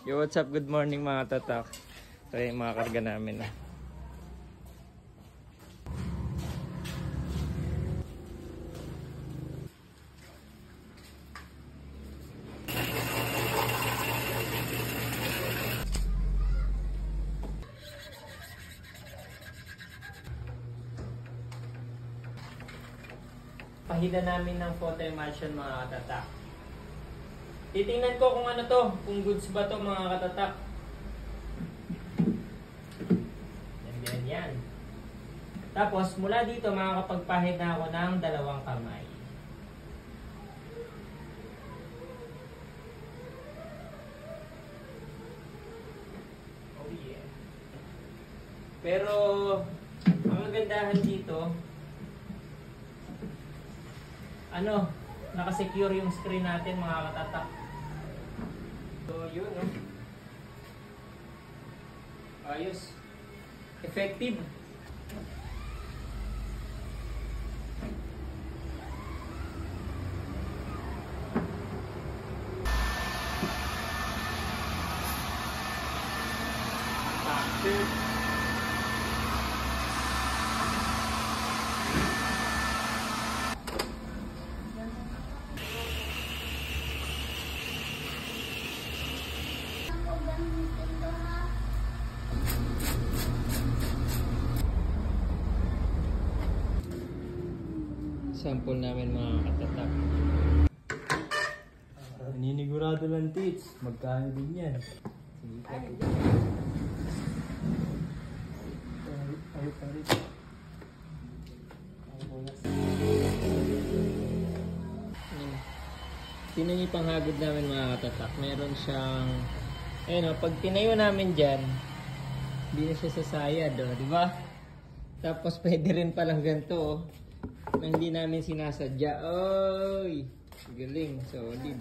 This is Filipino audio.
Yo, what's up? Good morning mga tatak. Ito yung mga karga namin na. Pahila namin ng photo emulsion mga katatak. Titingnan ko kung ano to, kung goods ba to mga katatak. Yan. Tapos mula dito makakapagpahid na ako ng 2 kamay. Oh yeah. Pero ang kagandahan dito, naka-secure yung screen natin mga katatak. So yun, no? Ayos. Effective. Sample namin mga katatak. Ninigurado lang tits. Magkano din yan? Sige ka. Sino yung panghagod namin mga katatak? Meron siyang pag tinayo namin dyan, hindi na siya sasayad, di ba? Tapos pwede rin palang ganito, na hindi namin sinasadya. Oy! Galing, solid.